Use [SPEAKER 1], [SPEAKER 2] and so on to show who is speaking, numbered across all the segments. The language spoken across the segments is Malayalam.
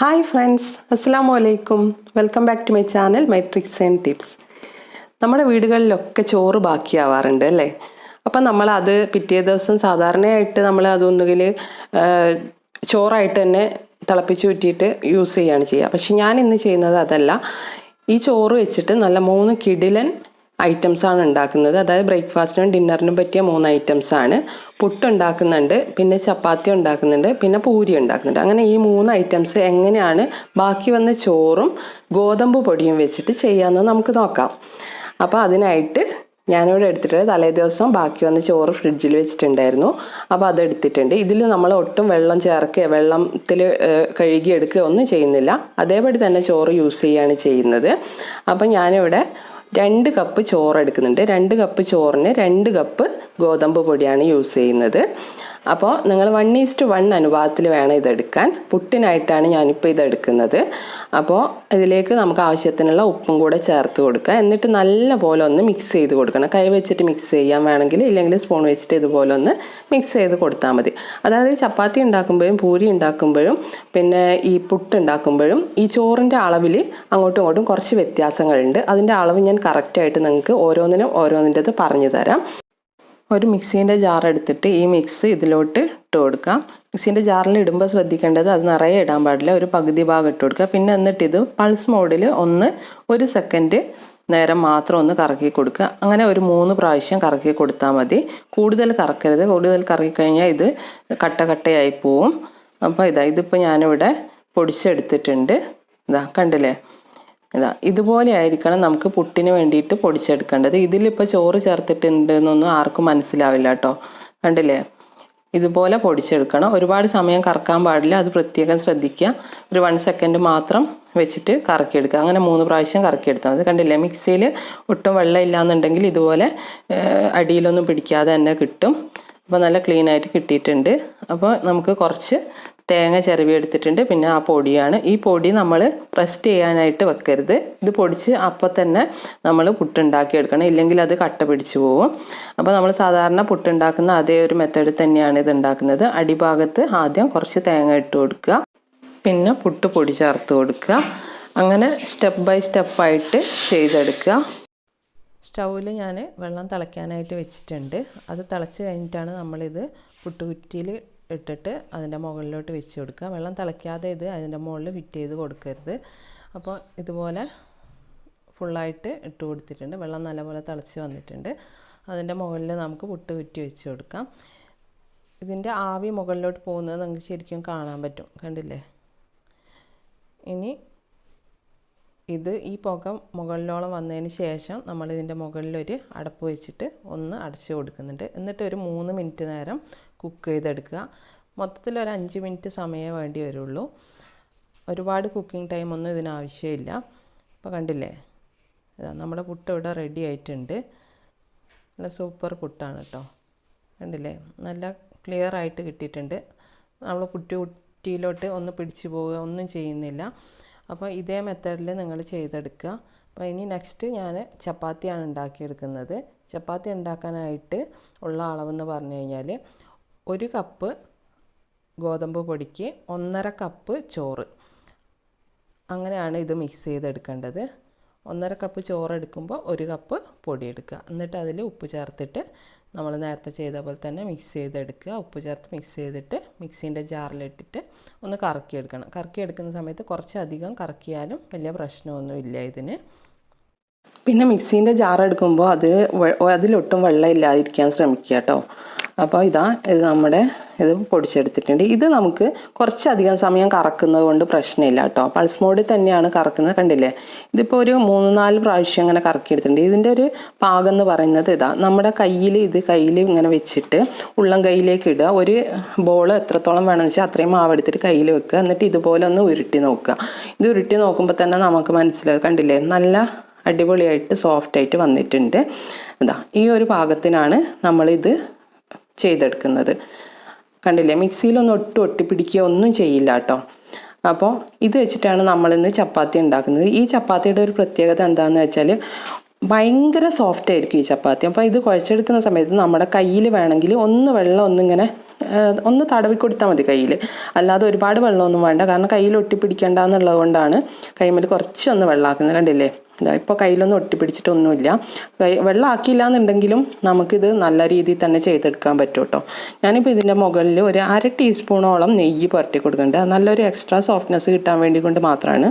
[SPEAKER 1] ഹായ് ഫ്രണ്ട്സ്, അസ്സലാമു അലൈക്കും. Welcome back to my channel my tricks and tips. നമ്മുടെ വീടുകളിലൊക്കെ ചോറ് ബാക്കിയാവാറുണ്ട് അല്ലേ? അപ്പം നമ്മളത് പിറ്റേ ദിവസം സാധാരണയായിട്ട് നമ്മൾ അതൊന്നുകിൽ ചോറായിട്ട് തന്നെ തിളപ്പിച്ച് ഊറ്റിയിട്ട് യൂസ് ചെയ്യുകയാണ് ചെയ്യുക. പക്ഷെ ഞാൻ ഇന്ന് ചെയ്യുന്നത് അതല്ല. ഈ ചോറ് വെച്ചിട്ട് നല്ല 3 കിടിലൻ ഐറ്റംസാണ് ഉണ്ടാക്കുന്നത്. അതായത് ബ്രേക്ക്ഫാസ്റ്റിനും ഡിന്നറിനും പറ്റിയ 3 ഐറ്റംസാണ്. പുട്ട് ഉണ്ടാക്കുന്നുണ്ട്, പിന്നെ ചപ്പാത്തി ഉണ്ടാക്കുന്നുണ്ട്, പിന്നെ പൂരി ഉണ്ടാക്കുന്നുണ്ട്. അങ്ങനെ ഈ 3 ഐറ്റംസ് എങ്ങനെയാണ് ബാക്കി വന്ന ചോറും ഗോതമ്പ് പൊടിയും വെച്ചിട്ട് ചെയ്യാമെന്ന് നമുക്ക് നോക്കാം. അപ്പോൾ അതിനായിട്ട് ഞാനിവിടെ എടുത്തിട്ട് തലേ ദിവസം ബാക്കി വന്ന ചോറ് ഫ്രിഡ്ജിൽ വെച്ചിട്ടുണ്ടായിരുന്നു. അപ്പോൾ അതെടുത്തിട്ടുണ്ട്. ഇതിൽ നമ്മൾ ഒട്ടും വെള്ളം ചേർക്കുകയോ വെള്ളത്തിൽ കഴുകിയെടുക്കുകയോ ഒന്നും ചെയ്യുന്നില്ല. അതേപടി തന്നെ ചോറ് യൂസ് ചെയ്യുകയാണ് ചെയ്യുന്നത്. അപ്പോൾ ഞാനിവിടെ 2 കപ്പ് ചോറ് എടുക്കുന്നുണ്ട്. 2 കപ്പ് ചോറിന് 2 കപ്പ് ഗോതമ്പ് പൊടിയാണ് യൂസ് ചെയ്യുന്നത്. അപ്പോൾ നിങ്ങൾ 1:1 അനുപാതത്തിൽ വേണം ഇതെടുക്കാൻ. പുട്ടിനായിട്ടാണ് ഞാനിപ്പോൾ ഇതെടുക്കുന്നത്. അപ്പോൾ ഇതിലേക്ക് നമുക്ക് ആവശ്യത്തിനുള്ള ഉപ്പും കൂടെ ചേർത്ത് കൊടുക്കുക. എന്നിട്ട് നല്ല പോലെ ഒന്ന് മിക്സ് ചെയ്ത് കൊടുക്കണം. കൈ വെച്ചിട്ട് മിക്സ് ചെയ്യാൻ വേണമെങ്കിൽ, ഇല്ലെങ്കിൽ സ്പൂൺ വെച്ചിട്ട് ഇതുപോലെ ഒന്ന് മിക്സ് ചെയ്ത് കൊടുത്താൽ മതി. അതായത് ചപ്പാത്തി ഉണ്ടാക്കുമ്പോഴും പൂരി ഉണ്ടാക്കുമ്പോഴും പിന്നെ ഈ പുട്ട് ഉണ്ടാക്കുമ്പോഴും ഈ ചോറിൻ്റെ അളവിൽ അങ്ങോട്ടും ഇങ്ങോട്ടും കുറച്ച് വ്യത്യാസങ്ങളുണ്ട്. അതിൻ്റെ അളവ് ഞാൻ കറക്റ്റായിട്ട് നിങ്ങൾക്ക് ഓരോന്നിൻ്റെത് പറഞ്ഞു തരാം. ഒരു മിക്സീൻ്റെ ജാർ എടുത്തിട്ട് ഈ മിക്സ് ഇതിലോട്ട് ഇട്ട് കൊടുക്കാം. മിക്സീൻ്റെ ജാറിൽ ഇടുമ്പോൾ ശ്രദ്ധിക്കേണ്ടത് അത് നിറയെ ഇടാൻ പാടില്ല, ഒരു പകുതി ഭാഗം ഇട്ട് കൊടുക്കുക. പിന്നെ എന്നിട്ട് ഇത് പൾസ് മോഡിൽ 1 സെക്കൻഡ് നേരം മാത്രം ഒന്ന് കറക്കി കൊടുക്കുക. അങ്ങനെ ഒരു 3 പ്രാവശ്യം കറക്കി കൊടുത്താൽ മതി. കൂടുതൽ കറക്കരുത്. കൂടുതൽ കറക്കിക്കഴിഞ്ഞാൽ ഇത് കട്ടയായി പോവും. അപ്പോൾ ഇതിപ്പോൾ ഞാനിവിടെ പൊടിച്ചെടുത്തിട്ടുണ്ട്. കണ്ടില്ലേ? ഇതുപോലെ ആയിരിക്കണം നമുക്ക് പുട്ടിന് വേണ്ടിയിട്ട് പൊടിച്ചെടുക്കേണ്ടത്. ഇതിലിപ്പോൾ ചോറ് ചേർത്തിട്ടുണ്ട് എന്നൊന്നും ആർക്കും മനസ്സിലാവില്ല കേട്ടോ. കണ്ടില്ലേ? ഇതുപോലെ പൊടിച്ചെടുക്കണം. ഒരുപാട് സമയം കറക്കാൻ പാടില്ല, അത് പ്രത്യേകം ശ്രദ്ധിക്കുക. ഒരു 1 സെക്കൻഡ് മാത്രം വെച്ചിട്ട് കറക്കിയെടുക്കുക. അങ്ങനെ 3 പ്രാവശ്യം കറക്കിയെടുത്താൽ മതി. കണ്ടില്ലേ? മിക്സിയിൽ ഒട്ടും വെള്ളം ഇല്ലാന്നുണ്ടെങ്കിൽ ഇതുപോലെ അടിയിലൊന്നും പിടിക്കാതെ തന്നെ കിട്ടും. അപ്പോൾ നല്ല ക്ലീനായിട്ട് കിട്ടിയിട്ടുണ്ട്. അപ്പോൾ നമുക്ക് കുറച്ച് തേങ്ങ ചിരവി എടുത്തിട്ടുണ്ട്. പിന്നെ ആ പൊടിയാണ്. ഈ പൊടി നമ്മൾ റെസ്റ്റ് ചെയ്യാനായിട്ട് വെക്കരുത്. ഇത് പൊടിച്ച് അപ്പം തന്നെ നമ്മൾ പുട്ടുണ്ടാക്കി എടുക്കണം, ഇല്ലെങ്കിൽ അത് കട്ട പിടിച്ചു പോകും. അപ്പോൾ നമ്മൾ സാധാരണ പുട്ടുണ്ടാക്കുന്ന അതേ ഒരു മെത്തേഡ് തന്നെയാണ് ഇത് ഉണ്ടാക്കുന്നത്. അടിഭാഗത്ത് ആദ്യം കുറച്ച് തേങ്ങ ഇട്ട് കൊടുക്കുക, പിന്നെ പുട്ട് പൊടി ചേർത്ത് കൊടുക്കുക. അങ്ങനെ സ്റ്റെപ്പ് ബൈ സ്റ്റെപ്പായിട്ട് ചെയ്തെടുക്കുക. സ്റ്റൗവിൽ ഞാൻ വെള്ളം തിളയ്ക്കാനായിട്ട് വെച്ചിട്ടുണ്ട്. അത് തിളച്ച് കഴിഞ്ഞിട്ടാണ് നമ്മളിത് പുട്ടുകുറ്റിയിൽ ഇട്ടിട്ട് അതിൻ്റെ മുകളിലോട്ട് വെച്ച് കൊടുക്കുക. വെള്ളം തിളയ്ക്കാതെ ഇത് അതിൻ്റെ മുകളിൽ ഫിറ്റ് ചെയ്ത് കൊടുക്കരുത്. അപ്പോൾ ഇതുപോലെ ഫുള്ളായിട്ട് ഇട്ട് കൊടുത്തിട്ടുണ്ട്. വെള്ളം നല്ലപോലെ തിളച്ച് വന്നിട്ടുണ്ട്. അതിൻ്റെ മുകളിൽ നമുക്ക് പുട്ടുകുറ്റി വെച്ച് കൊടുക്കാം. ഇതിൻ്റെ ആവി മുകളിലോട്ട് പോകുന്നത് നമുക്ക് ശരിക്കും കാണാൻ പറ്റും. കണ്ടില്ലേ? ഇനി ഈ പുക മുകളിലോളം വന്നതിന് ശേഷം നമ്മളിതിൻ്റെ മുകളിലൊരു അടപ്പ് വെച്ചിട്ട് ഒന്ന് അടച്ചു കൊടുക്കുന്നുണ്ട്. എന്നിട്ട് ഒരു 3 മിനിറ്റ് നേരം കുക്ക് ചെയ്തെടുക്കുക. മൊത്തത്തിൽ ഒരു 5 മിനിറ്റ് സമയമേ വേണ്ടി വരുള്ളൂ. ഒരുപാട് കുക്കിംഗ് ടൈമൊന്നും ഇതിനാവശ്യമില്ല. അപ്പോൾ കണ്ടില്ലേ? നമ്മുടെ പുട്ട് ഇവിടെ റെഡി ആയിട്ടുണ്ട്. നല്ല സൂപ്പർ പുട്ടാണ് കേട്ടോ. കണ്ടില്ലേ? നല്ല ക്ലിയർ ആയിട്ട് കിട്ടിയിട്ടുണ്ട്. നമ്മൾ പുട്ടുകുറ്റിയിലോട്ട് ഒന്ന് പിടിച്ചു പോവുക ഒന്നും ചെയ്യുന്നില്ല. അപ്പോൾ ഇതേ മെത്തേഡിൽ നിങ്ങൾ ചെയ്തെടുക്കുക. അപ്പോൾ ഇനി നെക്സ്റ്റ് ഞാൻ ചപ്പാത്തിയാണ് ഉണ്ടാക്കിയെടുക്കുന്നത്. ചപ്പാത്തി ഉണ്ടാക്കാനായിട്ട് ഉള്ള അളവെന്ന് പറഞ്ഞു കഴിഞ്ഞാൽ 1 കപ്പ് ഗോതമ്പ് പൊടിക്ക് 1.5 കപ്പ് ചോറ്, അങ്ങനെയാണ് ഇത് മിക്സ് ചെയ്തെടുക്കേണ്ടത്. 1.5 കപ്പ് ചോറ് എടുക്കുമ്പോൾ 1 കപ്പ് പൊടി എടുക്കുക. എന്നിട്ട് അതിൽ ഉപ്പ് ചേർത്തിട്ട് നമ്മൾ നേരത്തെ ചെയ്ത പോലെ തന്നെ മിക്സ് ചെയ്തെടുക്കുക. ഉപ്പ് ചേർത്ത് മിക്സ് ചെയ്തിട്ട് മിക്സീൻ്റെ ജാറിലിട്ടിട്ട് ഒന്ന് കറക്കിയെടുക്കണം. കറക്കിയെടുക്കുന്ന സമയത്ത് കുറച്ചധികം കറക്കിയാലും വലിയ പ്രശ്നമൊന്നുമില്ല ഇതിന്. പിന്നെ മിക്സീൻ്റെ ജാർ എടുക്കുമ്പോൾ അതിലൊട്ടും വെള്ളം ഇല്ലാതിരിക്കാൻ ശ്രമിക്കുക കേട്ടോ. അപ്പോൾ ഇത് പൊടിച്ചെടുത്തിട്ടുണ്ട്. ഇത് നമുക്ക് കുറച്ചധികം സമയം കറക്കുന്നത് കൊണ്ട് പ്രശ്നമില്ല കേട്ടോ. പൾസ് മോഡിൽ തന്നെയാണ് കറക്കുന്നത്. കണ്ടില്ലേ? ഇതിപ്പോൾ ഒരു 3-4 പ്രാവശ്യം ഇങ്ങനെ കറക്കിയെടുത്തിട്ടുണ്ട്. ഇതിൻ്റെ ഒരു പാകം എന്ന് പറയുന്നത് നമ്മുടെ കയ്യിൽ ഇങ്ങനെ വെച്ചിട്ട് ഉള്ളം കയ്യിലേക്ക് ഇടുക. ഒരു ബോൾ എത്രത്തോളം വേണമെന്ന് വെച്ചാൽ അത്രയും മാവെടുത്തിട്ട് കയ്യിൽ വെക്കുക. എന്നിട്ട് ഇതുപോലെ ഒന്ന് ഉരുട്ടി നോക്കുക. ഇത് ഉരുട്ടി നോക്കുമ്പോൾ തന്നെ നമുക്ക് മനസ്സിലാവും. കണ്ടില്ലേ? നല്ല അടിപൊളിയായിട്ട് സോഫ്റ്റായിട്ട് വന്നിട്ടുണ്ട്. ഈ ഒരു പാകത്തിനാണ് നമ്മളിത് ചെയ്തെടുക്കുന്നത്. കണ്ടില്ലേ? മിക്സിയിലൊന്നും ഒട്ടിപ്പിടിക്കുകയോ ഒന്നും ചെയ്യില്ല കേട്ടോ. അപ്പോൾ ഇത് വെച്ചിട്ടാണ് നമ്മളിന്ന് ചപ്പാത്തി ഉണ്ടാക്കുന്നത്. ഈ ചപ്പാത്തിയുടെ ഒരു പ്രത്യേകത എന്താണെന്ന് വെച്ചാൽ ഭയങ്കര സോഫ്റ്റ് ആയിരിക്കും ഈ ചപ്പാത്തി. അപ്പോൾ ഇത് കുഴച്ചെടുക്കുന്ന സമയത്ത് നമ്മുടെ കയ്യിൽ വേണമെങ്കിൽ ഒന്ന് വെള്ളം ഒന്നിങ്ങനെ ഒന്ന് തടവി കൊടുത്താൽ മതി കയ്യിൽ. അല്ലാതെ ഒരുപാട് വെള്ളമൊന്നും വേണ്ട, കാരണം കയ്യിൽ ഒട്ടിപ്പിടിക്കേണ്ട എന്നുള്ളത് കൊണ്ടാണ് കൈമേൽ കുറച്ചൊന്ന് വെള്ളമാക്കുന്നത്. കണ്ടില്ലേ, ഇപ്പോൾ കയ്യിലൊന്നും ഒട്ടിപ്പിടിച്ചിട്ടൊന്നുമില്ല. വെള്ളം ആക്കിയില്ല എന്നുണ്ടെങ്കിലും നമുക്കിത് നല്ല രീതിയിൽ തന്നെ ചെയ്തെടുക്കാൻ പറ്റും കേട്ടോ. ഞാനിപ്പോൾ ഇതിൻ്റെ മുകളിൽ ഒരു 1/2 ടീസ്പൂണോളം നെയ്യ് പുരട്ടി കൊടുക്കുന്നുണ്ട്. നല്ലൊരു എക്സ്ട്രാ സോഫ്റ്റ്നെസ് കിട്ടാൻ വേണ്ടി കൊണ്ട് മാത്രമാണ്.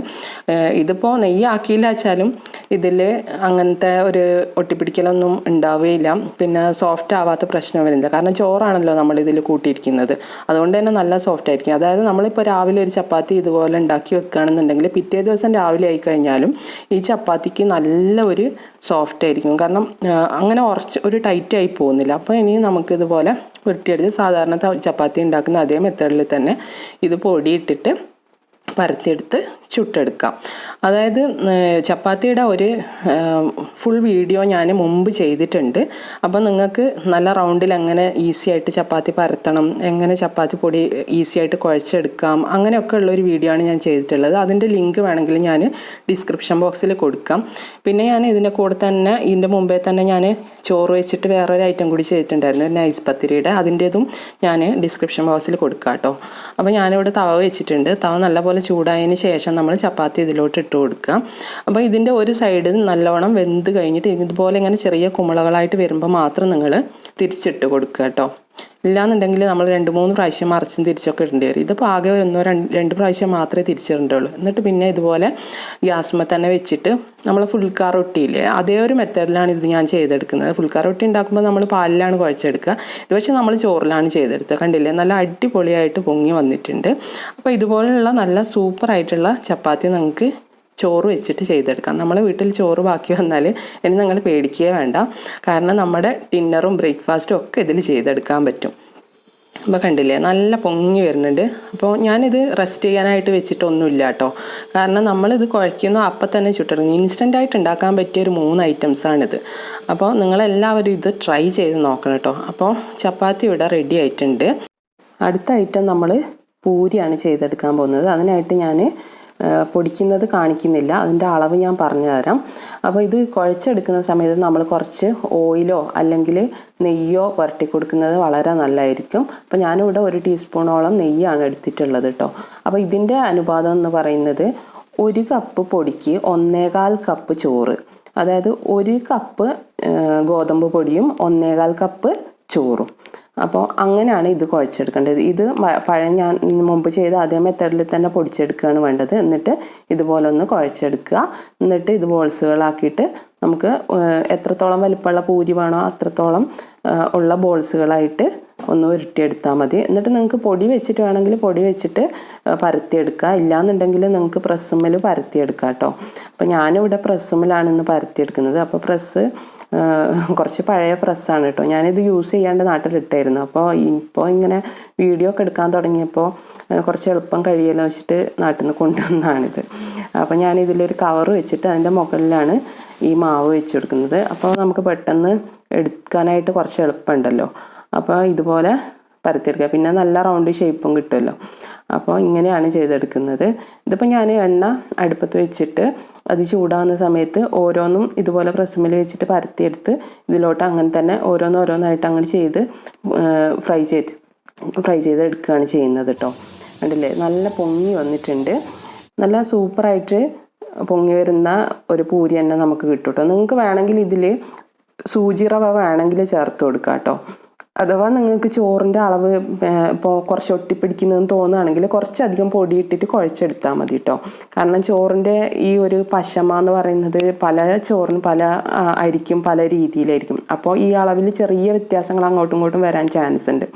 [SPEAKER 1] ഇതിപ്പോൾ നെയ്യ് ആക്കിയില്ല വെച്ചാലും ഇതിൽ അങ്ങനത്തെ ഒരു ഒട്ടിപ്പിടിക്കലൊന്നും ഉണ്ടാവുകയില്ല, പിന്നെ സോഫ്റ്റ് ആവാത്ത പ്രശ്നം വരുന്നില്ല. കാരണം ചോറാണല്ലോ നമ്മളിതിൽ കൂട്ടിയിരിക്കുന്നത്, അതുകൊണ്ട് തന്നെ നല്ല സോഫ്റ്റ് ആയിരിക്കും. അതായത് നമ്മളിപ്പോൾ രാവിലെ ഒരു ചപ്പാത്തി ഇതുപോലെ ഉണ്ടാക്കി വെക്കുകയാണെന്നുണ്ടെങ്കിൽ പിറ്റേ ദിവസം രാവിലെ ആയിക്കഴിഞ്ഞാലും ഈ ചപ്പാത്തിക്ക് നല്ല ഒരു സോഫ്റ്റ് ആയിരിക്കും. കാരണം അങ്ങനെ ഒരു ടൈറ്റായി പോകുന്നില്ല. അപ്പോൾ ഇനി നമുക്കിതുപോലെ ഉരുട്ടിയെടുത്ത് സാധാരണ ചപ്പാത്തി ഉണ്ടാക്കുന്ന അതേ മെത്തേഡിൽ തന്നെ ഇത് പൊടിയിട്ടിട്ട് പരത്തിയെടുത്ത് ചുട്ടെടുക്കാം. അതായത് ചപ്പാത്തിയുടെ ഒരു ഫുൾ വീഡിയോ ഞാൻ മുമ്പ് ചെയ്തിട്ടുണ്ട്. അപ്പോൾ നിങ്ങൾക്ക് നല്ല റൗണ്ടിൽ എങ്ങനെ ഈസി ആയിട്ട് ചപ്പാത്തി പരത്തണം, എങ്ങനെ ചപ്പാത്തി പൊടി ഈസി ആയിട്ട് കുഴച്ചെടുക്കാം, അങ്ങനെയൊക്കെ ഉള്ളൊരു വീഡിയോ ആണ് ഞാൻ ചെയ്തിട്ടുള്ളത്. അതിൻ്റെ ലിങ്ക് വേണമെങ്കിൽ ഞാൻ ഡിസ്ക്രിപ്ഷൻ ബോക്സിൽ കൊടുക്കാം. പിന്നെ ഞാൻ ഇതിൻ്റെ കൂടെ തന്നെ ഇതിൻ്റെ മുമ്പേ തന്നെ ഞാൻ ചോറ് വെച്ചിട്ട് വേറൊരു ഐറ്റം കൂടി ചെയ്തിട്ടുണ്ടായിരുന്നു, നൈസ് പത്തിരിയുടെ. അതിൻ്റേതും ഞാൻ ഡിസ്ക്രിപ്ഷൻ ബോക്സിൽ കൊടുക്കാം കേട്ടോ. അപ്പോൾ ഞാനിവിടെ തവ വെച്ചിട്ടുണ്ട്. തവ നല്ലപോലെ ചൂടായതിന് ശേഷം നമ്മൾ ചപ്പാത്തി ഇതിലോട്ട് ഇട്ട് കൊടുക്കുക. അപ്പോൾ ഇതിൻ്റെ ഒരു സൈഡ് നല്ലോണം വെന്ത് കഴിഞ്ഞിട്ട് ഇതുപോലെ ഇങ്ങനെ ചെറിയ കുമിളകളായിട്ട് വരുമ്പോൾ മാത്രം നിങ്ങൾ തിരിച്ചിട്ട് കൊടുക്കുക കേട്ടോ. ഇല്ലാന്നുണ്ടെങ്കിൽ നമ്മൾ 2-3 പ്രാവശ്യം മറിച്ചും തിരിച്ചൊക്കെ ഇടേണ്ടി വരും. ഇതിപ്പോൾ ആകെ 1-2 പ്രാവശ്യം മാത്രമേ തിരിച്ചിടേണ്ടുള്ളൂ. എന്നിട്ട് പിന്നെ ഇതുപോലെ ഗ്യാസ്മ തന്നെ വെച്ചിട്ട് നമ്മൾ ഫുൾക്കാർ റൊട്ടിയില്ലേ, അതേ ഒരു മെത്തേഡിലാണ് ഇത് ഞാൻ ചെയ്തെടുക്കുന്നത്. ഫുൾക്കാർ റൊട്ടി ഉണ്ടാക്കുമ്പോൾ നമ്മൾ പാലിലാണ് കുഴച്ചെടുക്കുക. ഇത് പക്ഷേ നമ്മൾ ചോറിലാണ് ചെയ്തെടുത്തത്. കണ്ടില്ലേ, നല്ല അടിപൊളിയായിട്ട് പൊങ്ങി വന്നിട്ടുണ്ട്. അപ്പോൾ ഇതുപോലുള്ള നല്ല സൂപ്പറായിട്ടുള്ള ചപ്പാത്തി നമുക്ക് ചോറ് വെച്ചിട്ട് ചെയ്തെടുക്കാം. നമ്മളെ വീട്ടിൽ ചോറ് ബാക്കി വന്നാൽ ഇനി നിങ്ങൾ പേടിക്കുകയേ വേണ്ട, കാരണം നമ്മുടെ ഡിന്നറും ബ്രേക്ക്ഫാസ്റ്റും ഒക്കെ ഇതിൽ ചെയ്തെടുക്കാൻ പറ്റും. അപ്പോൾ കണ്ടില്ലേ, നല്ല പൊങ്ങി വരുന്നുണ്ട്. അപ്പോൾ ഞാനിത് റെസ്റ്റ് ചെയ്യാനായിട്ട് വെച്ചിട്ടൊന്നുമില്ല കേട്ടോ, കാരണം നമ്മളിത് കുഴയ്ക്കുന്നു അപ്പം തന്നെ ചുട്ടെടുക്കും. ഇൻസ്റ്റൻ്റായിട്ട് ഉണ്ടാക്കാൻ പറ്റിയ ഒരു 3 ഐറ്റംസാണിത്. അപ്പോൾ നിങ്ങളെല്ലാവരും ഇത് ട്രൈ ചെയ്ത് നോക്കണം കേട്ടോ. അപ്പോൾ ചപ്പാത്തി ഇവിടെ റെഡി ആയിട്ടുണ്ട്. അടുത്ത ഐറ്റം നമ്മൾ പൂരിയാണ് ചെയ്തെടുക്കാൻ പോകുന്നത്. അതിനായിട്ട് ഞാൻ പൊടിക്കുന്നത് കാണിക്കുന്നില്ല, അതിൻ്റെ അളവ് ഞാൻ പറഞ്ഞു തരാം. അപ്പോൾ ഇത് കുഴച്ചെടുക്കുന്ന സമയത്ത് നമ്മൾ കുറച്ച് ഓയിലോ അല്ലെങ്കിൽ നെയ്യോ പുരട്ടി കൊടുക്കുന്നത് വളരെ നല്ലതായിരിക്കും. അപ്പോൾ ഞാനിവിടെ 1 ടീസ്പൂണോളം നെയ്യാണ് എടുത്തിട്ടുള്ളത് കേട്ടോ. അപ്പോൾ ഇതിൻ്റെ അനുപാതം എന്ന് പറയുന്നത് 1 കപ്പ് പൊടിക്ക് 1.25 കപ്പ് ചോറ്, അതായത് 1 കപ്പ് ഗോതമ്പ് പൊടിയും 1.25 കപ്പ് ചോറും. അപ്പോൾ അങ്ങനെയാണ് ഇത് കുഴച്ചെടുക്കേണ്ടത്. ഇത് ഞാൻ മുമ്പ് ചെയ്ത അതേ മെത്തേഡിൽ തന്നെ പൊടിച്ചെടുക്കുകയാണ് വേണ്ടത്. എന്നിട്ട് ഇതുപോലെ ഒന്ന് കുഴച്ചെടുക്കുക. എന്നിട്ട് ഇത് ബോൾസുകളാക്കിയിട്ട് നമുക്ക് എത്രത്തോളം വലിപ്പമുള്ള പൂരി വേണോ അത്രത്തോളം ഉള്ള ബോൾസുകളായിട്ട് ഒന്ന് ഉരുട്ടിയെടുത്താൽ മതി. എന്നിട്ട് നിങ്ങൾക്ക് പൊടി വെച്ചിട്ട് വേണമെങ്കിൽ പൊടി വെച്ചിട്ട് പരത്തിയെടുക്കുക, ഇല്ലാന്നുണ്ടെങ്കിൽ നിങ്ങൾക്ക് പ്രസ്സുമ്മൽ പരത്തിയെടുക്കാം കേട്ടോ. അപ്പോൾ ഞാനിവിടെ പ്രസ്സുമ്മലാണ് ഇന്ന് പരത്തിയെടുക്കുന്നത്. അപ്പോൾ പ്രസ്സ് കുറച്ച് പഴയ പ്രസ്സാണ് കേട്ടോ. ഞാനിത് യൂസ് ചെയ്യാണ്ട് നാട്ടിലിട്ടായിരുന്നു. അപ്പോൾ ഇപ്പോൾ ഇങ്ങനെ വീഡിയോ ഒക്കെ എടുക്കാൻ തുടങ്ങിയപ്പോൾ കുറച്ച് എളുപ്പം കഴിയല്ലോ വെച്ചിട്ട് നാട്ടിൽ നിന്ന് കൊണ്ടുവന്നതാണിത്. അപ്പോൾ ഞാനിതിലൊരു കവർ വെച്ചിട്ട് അതിൻ്റെ മുകളിലാണ് ഈ മാവ് വെച്ച് കൊടുക്കുന്നത്. അപ്പോൾ നമുക്ക് പെട്ടെന്ന് എടുക്കാനായിട്ട് കുറച്ച് എളുപ്പമുണ്ടല്ലോ. അപ്പോൾ ഇതുപോലെ പരത്തിയെടുക്കുക, പിന്നെ നല്ല റൗണ്ട് ഷേപ്പും കിട്ടുമല്ലോ. അപ്പോൾ ഇങ്ങനെയാണ് ചെയ്തെടുക്കുന്നത്. ഇതിപ്പോൾ ഞാൻ എണ്ണ അടുപ്പത്ത് വെച്ചിട്ട് അത് ചൂടാകുന്ന സമയത്ത് ഓരോന്നും ഇതുപോലെ പ്രസ്സുമ്മൽ വെച്ചിട്ട് പരത്തിയെടുത്ത് ഇതിലോട്ട് അങ്ങനെ തന്നെ ഓരോന്നായിട്ട് അങ്ങനെ ചെയ്ത് ഫ്രൈ ചെയ്ത് എടുക്കുകയാണ് ചെയ്യുന്നത് കേട്ടോ. കണ്ടില്ലേ, നല്ല പൊങ്ങി വന്നിട്ടുണ്ട്. നല്ല സൂപ്പറായിട്ട് പൊങ്ങി വരുന്ന ഒരു പൂരി തന്നെ നമുക്ക് കിട്ടും കേട്ടോ. നിങ്ങൾക്ക് വേണമെങ്കിൽ ഇതിൽ സൂചി റവ വേണമെങ്കിൽ ചേർത്ത് കൊടുക്കാം കേട്ടോ. അഥവാ നിങ്ങൾക്ക് ചോറിൻ്റെ അളവ് ഇപ്പോൾ കുറച്ച് ഒട്ടിപ്പിടിക്കുന്നതെന്ന് തോന്നുകയാണെങ്കിൽ കുറച്ചധികം പൊടി ഇട്ടിട്ട് കുഴച്ചെടുത്താൽ മതി കേട്ടോ. കാരണം ചോറിൻ്റെ ഈ ഒരു പശമ എന്ന് പറയുന്നത് പല ചോറിനും പല അരിക്കും പല രീതിയിലായിരിക്കും. അപ്പോൾ ഈ അളവിൽ ചെറിയ വ്യത്യാസങ്ങൾ അങ്ങോട്ടും ഇങ്ങോട്ടും വരാൻ ചാൻസ് ഉണ്ട്.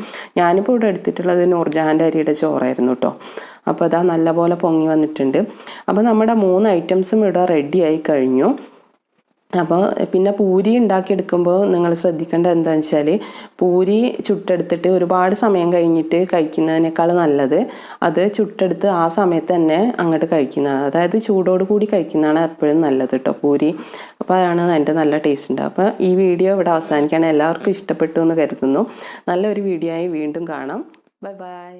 [SPEAKER 1] ഞാനിപ്പോൾ ഇവിടെ എടുത്തിട്ടുള്ളത് നൂർജഹാൻ്റെ അരിയുടെ ചോറായിരുന്നു കേട്ടോ. അപ്പോൾ അതാ നല്ലപോലെ പൊങ്ങി വന്നിട്ടുണ്ട്. അപ്പോൾ നമ്മുടെ 3 ഐറ്റംസും ഇവിടെ റെഡി ആയി കഴിഞ്ഞു. അപ്പോൾ പിന്നെ പൂരി ഉണ്ടാക്കിയെടുക്കുമ്പോൾ നിങ്ങൾ ശ്രദ്ധിക്കേണ്ടത് എന്താണെന്ന് വെച്ചാൽ പൂരി ചുട്ടെടുത്തിട്ട് ഒരുപാട് സമയം കഴിഞ്ഞിട്ട് കഴിക്കുന്നതിനേക്കാൾ നല്ലത് അത് ചുട്ടെടുത്ത് ആ സമയത്ത് തന്നെ അങ്ങോട്ട് കഴിക്കുന്നതാണ്. അതായത് ചൂടോട് കൂടി കഴിക്കുന്നതാണ് എപ്പോഴും നല്ലത് കേട്ടോ പൂരി. അപ്പോൾ അതാണ് അതിൻ്റെ നല്ല ടേസ്റ്റ് ഉണ്ട്. അപ്പോൾ ഈ വീഡിയോ ഇവിടെ അവസാനിക്കുകയാണ്. എല്ലാവർക്കും ഇഷ്ടപ്പെട്ടു എന്ന് കരുതുന്നു. നല്ലൊരു വീഡിയോ ആയി വീണ്ടും കാണാം. Bye bye.